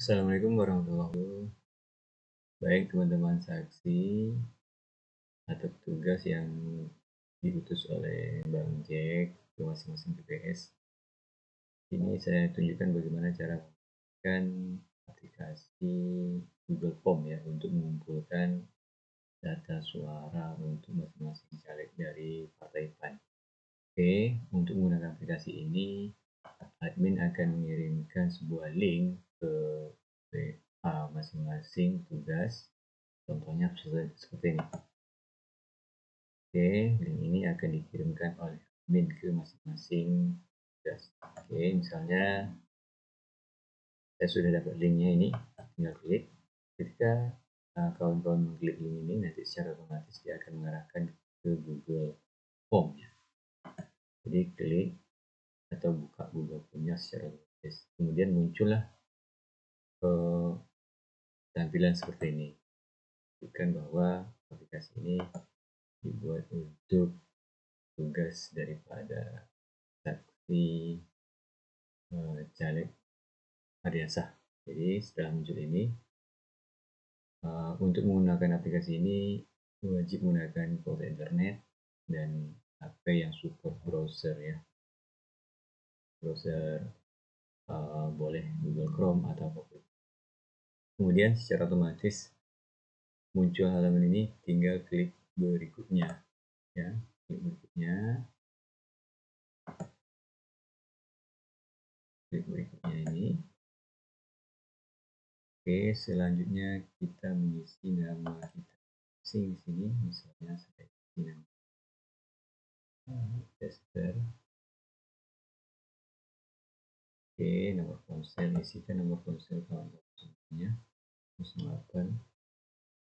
Assalamualaikum warahmatullahi wabarakatuh. Baik teman-teman saksi atau petugas yang diutus oleh Bang Jack ke masing-masing TPS. Ini saya tunjukkan bagaimana cara menggunakan aplikasi Google Form ya untuk mengumpulkan data suara untuk masing-masing caleg dari Partai PAN. Oke, untuk menggunakan aplikasi ini, admin akan mengirimkan sebuah link ke WA masing-masing tugas. Contohnya seperti ini. Oke, link ini akan dikirimkan oleh admin ke masing-masing tugas. Oke, misalnya saya sudah dapat linknya ini, tinggal klik. Ketika kawan-kawan mengklik link ini, nanti secara otomatis dia akan mengarahkan ke Google Form. Jadi klik atau buka Google Form-nya secara otomatis. Kemudian muncullah tampilan seperti ini. Bukan bahwa aplikasi ini dibuat untuk tugas daripada saksi caleg Adiasah. Jadi setelah muncul ini, untuk menggunakan aplikasi ini wajib menggunakan kuota internet dan HP yang support browser ya. Browser boleh Google Chrome atau apapun. Kemudian secara otomatis muncul halaman ini, tinggal klik berikutnya ya. Klik berikutnya ini. Oke, selanjutnya kita mengisi nama kita di sini, misalnya saya isi nama tester. Oke, nomor ponsel, isikan nomor ponsel kawan-kawan semuanya, 08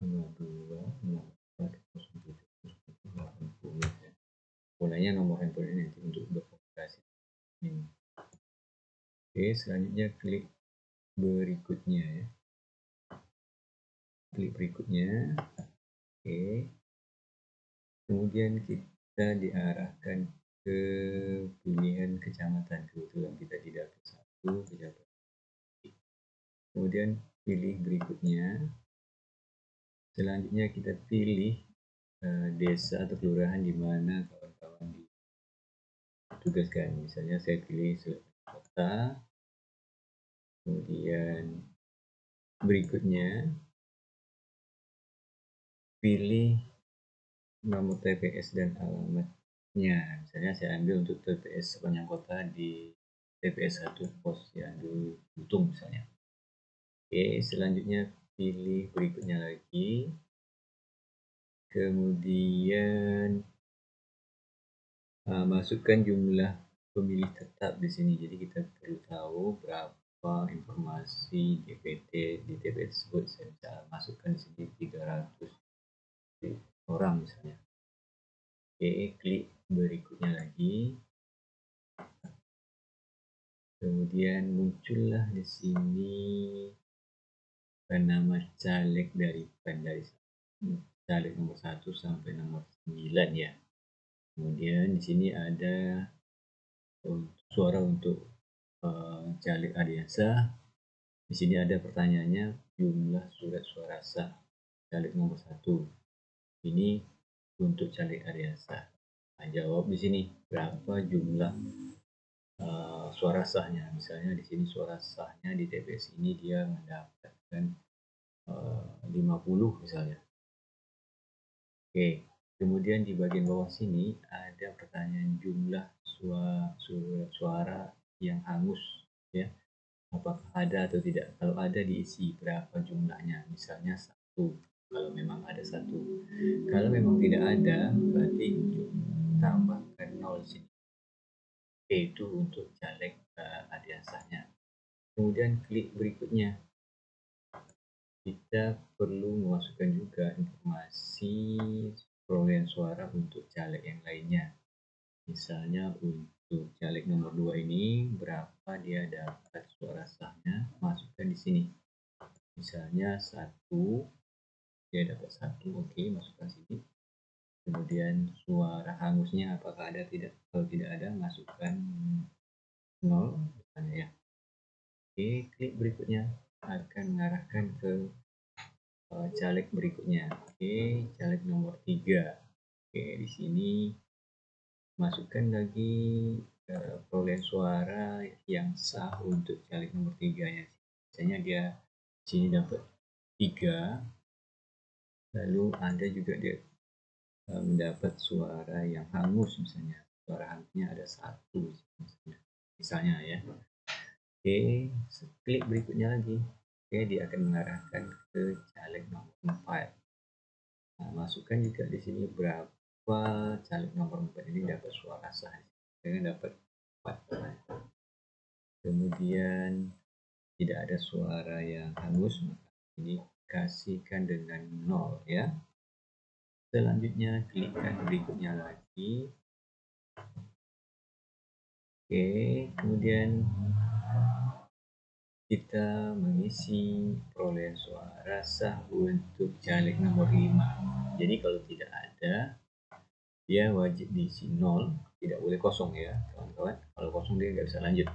52 64 07 80 ya. Mulanya nomor handphone ini nanti untuk berkomunikasi ini. Oke, selanjutnya klik berikutnya ya. Klik berikutnya. Oke. Kemudian kita diarahkan ke pilihan kecamatan. Kebetulan kita di dapil 1, kemudian pilih berikutnya. Selanjutnya kita pilih desa atau kelurahan di mana kawan-kawan ditugaskan. Misalnya saya pilih kota. Kemudian berikutnya pilih nomor TPS dan alamatnya. Misalnya saya ambil untuk TPS sepanjang kota di TPS 1 pos yang di Butung misalnya. Oke, selanjutnya pilih berikutnya lagi. Kemudian masukkan jumlah pemilih tetap di sini. Jadi kita perlu tahu berapa informasi DPT di TPS tersebut. Saya bisa masukkan di sini 300 orang misalnya. Oke, klik berikutnya lagi. Kemudian muncullah di sini nama caleg dari caleg nomor 1 sampai nomor 9 ya. Kemudian di sini ada suara untuk caleg Adiasah. Di sini ada pertanyaannya, jumlah surat suara sah caleg nomor 1. Ini untuk caleg Adiasah. Nah, jawab di sini berapa jumlah suara sahnya. Misalnya di sini suara sahnya di TPS ini dia mendapatkan 50 misalnya. Oke, kemudian di bagian bawah sini ada pertanyaan jumlah suara yang hangus ya. Apakah ada atau tidak? Kalau ada diisi berapa jumlahnya? Misalnya 1, kalau memang ada 1. Kalau memang tidak ada, berarti tambahkan 0 sini. Itu untuk caleg Adiasahnya. Kemudian klik berikutnya. Kita perlu memasukkan juga informasi perolehan suara untuk caleg yang lainnya. Misalnya untuk caleg nomor 2 ini berapa dia dapat suara sahnya, masukkan di sini. Misalnya 1, dia dapat 1, oke, masukkan sini. Kemudian suara hangusnya apakah ada tidak? Kalau tidak ada, masukkan 0 misalnya ya. Oke, klik berikutnya. akan mengarahkan ke caleg berikutnya. Oke, caleg nomor 3. Oke, di sini masukkan lagi perolehan suara yang sah untuk caleg nomor 3 ya. Misalnya dia sini dapat 3, lalu Anda juga dia mendapat suara yang hangus, misalnya suara hangusnya ada 1 misalnya ya. Oke, klik berikutnya lagi. Oke, dia akan mengarahkan ke caleg nomor 4. Nah, masukkan juga di sini berapa caleg nomor 4 ini dapat suara sah. Dengan dapat 4. Kemudian tidak ada suara yang hangus, maka ini kasihkan dengan 0 ya. Selanjutnya klikkan berikutnya lagi. Oke, kemudian kita mengisi perolehan suara sah untuk caleg nomor 5. Jadi kalau tidak ada, dia wajib diisi 0, tidak boleh kosong ya kawan-kawan. Kalau kosong dia nggak bisa lanjut.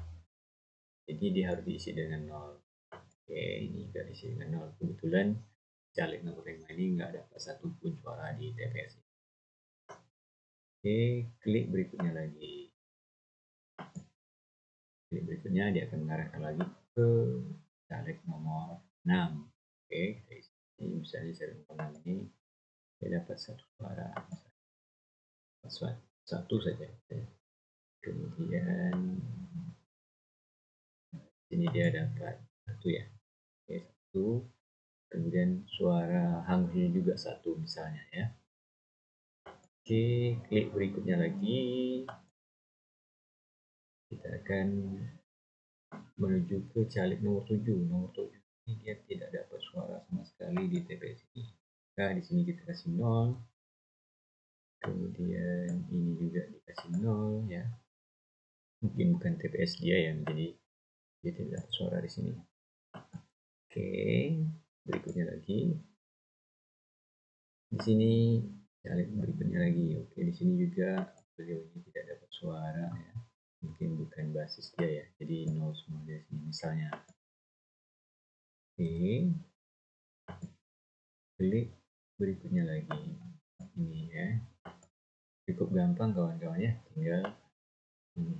Jadi dia harus diisi dengan 0. Oke, ini nggak diisi dengan 0. Kebetulan caleg nomor 5 ini nggak dapat satupun suara di TPS. Oke, klik berikutnya lagi. Klik berikutnya dia akan mengarahkan lagi ke caleg nomor 6. Oke, kita isi. Misalnya caleg nomor 6 ini dia dapat 1 suara. Satu saja. Kemudian ini dia dapat 1 ya. Oke, 1. Kemudian suara hangusnya juga 1 misalnya ya. Oke, klik berikutnya lagi. Kita akan menuju ke caleg nomor 7. Nomor 7 ini dia tidak dapat suara sama sekali di TPS ini. Nah, di sini kita kasih 0. Kemudian ini juga dikasih 0 ya. Mungkin bukan TPS dia ya, jadi dia tidak dapat suara di sini. Oke, berikutnya lagi. Di sini caleg berikutnya lagi. Oke, di sini juga beliau ini tidak dapat suara ya. Mungkin bukan basis dia ya. Jadi 0 semua di sini misalnya. Oke. Klik berikutnya lagi. Ini ya. Cukup gampang kawan-kawan ya. Tinggal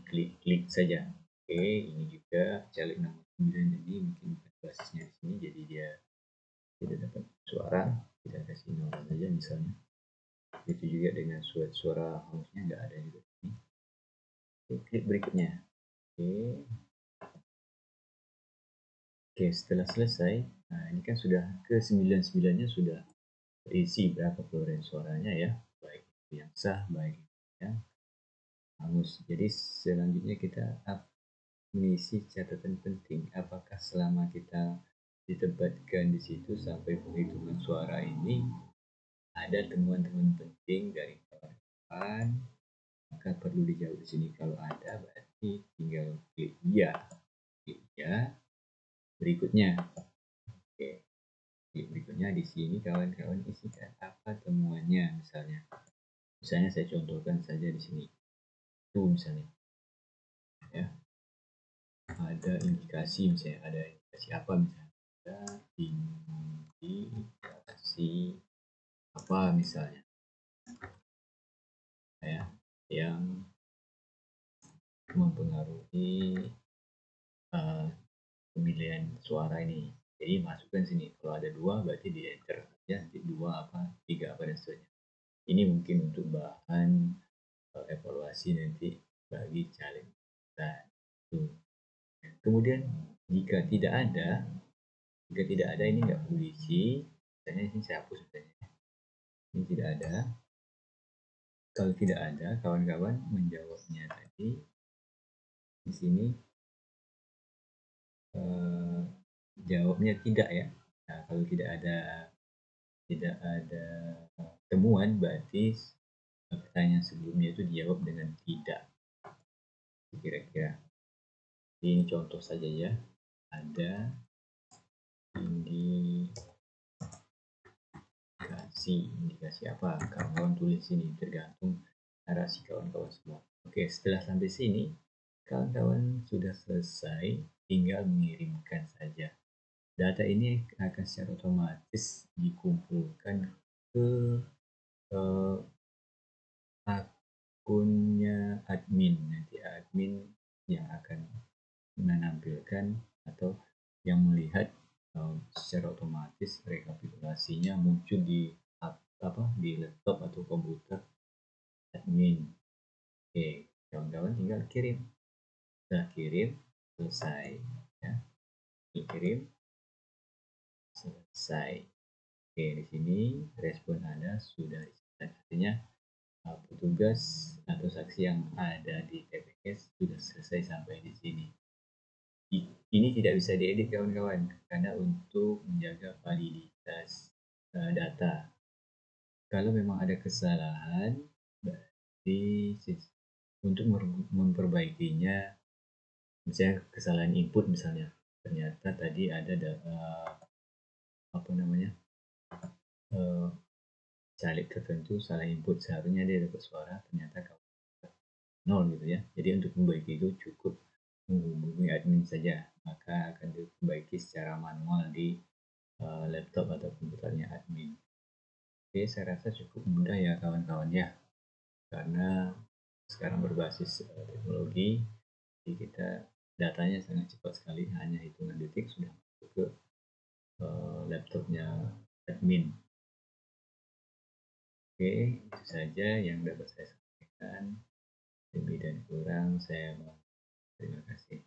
klik saja. Oke, ini juga caleg nomor 9 ini mungkin bukan basisnya di sini, jadi dia tidak dapat suara, kita kasih 0 saja misalnya. Itu juga dengan suara hangusnya nggak ada juga di sini. Oke, klik berikutnya. Oke, setelah selesai, nah ini kan sudah ke 99-nya sudah terisi berapa perolehan suaranya ya, baik yang sah, baik yang hangus. Jadi selanjutnya kita mengisi catatan penting. Apakah selama kita ditempatkan di situ sampai penghitungan suara ini ada temuan-temuan penting dari kawan-kawan? Maka perlu dijawab di sini. Kalau ada, berarti tinggal klik ya. Klik ya. Berikutnya, oke. Klik berikutnya di sini kawan-kawan isikan apa temuannya misalnya. Misalnya saya contohkan saja di sini. Itu misalnya. Ya. Ada indikasi misalnya, ada indikasi apa misalnya? Ada indikasi apa misalnya? Ya, yang mempengaruhi pemilihan suara ini. Jadi masukkan sini. Kalau ada 2 berarti di enter ya, 2 apa, 3 apa dan seterusnya. Ini mungkin untuk bahan evaluasi nanti bagi caleg. Nah, kemudian jika tidak ada ini nggak perlu diisi. Misalnya ini saya hapus misalnya. Ini tidak ada. Kalau tidak ada, kawan-kawan menjawabnya tadi di sini jawabnya tidak ya. Nah, kalau tidak ada temuan, berarti pertanyaan sebelumnya itu dijawab dengan tidak. Kira-kira ini contoh saja ya. Ada indikasi apa? Kawan-kawan tulis sini, tergantung narasi kawan-kawan semua. Oke, setelah sampai sini kawan-kawan sudah selesai, tinggal mengirimkan saja data ini akan secara otomatis dikumpulkan ke eh, akunnya admin. Nanti admin yang akan menampilkan atau yang melihat secara otomatis rekapitulasinya muncul di di laptop atau komputer admin. Oke, kawan-kawan tinggal kirim. Setelah kirim, selesai. Ya, kirim, selesai. Oke, di sini respon Anda sudah dicatat. Artinya petugas atau saksi yang ada di TPS sudah selesai sampai di sini. Ini tidak bisa diedit kawan-kawan karena untuk menjaga validitas data. Kalau memang ada kesalahan, berarti untuk memperbaikinya, misalnya kesalahan input misalnya, ternyata tadi ada caleg tertentu salah input, seharusnya dia dapat suara, ternyata nol gitu ya. Jadi untuk memperbaiki itu cukup menghubungi admin saja, maka akan diperbaiki secara manual di laptop atau komputernya admin. Oke, saya rasa cukup mudah ya kawan-kawan ya, karena sekarang berbasis teknologi, jadi kita datanya sangat cepat sekali, hanya hitungan detik sudah masuk ke laptopnya admin. Oke, itu saja yang dapat saya sampaikan. Lebih dan kurang saya mohon terima kasih.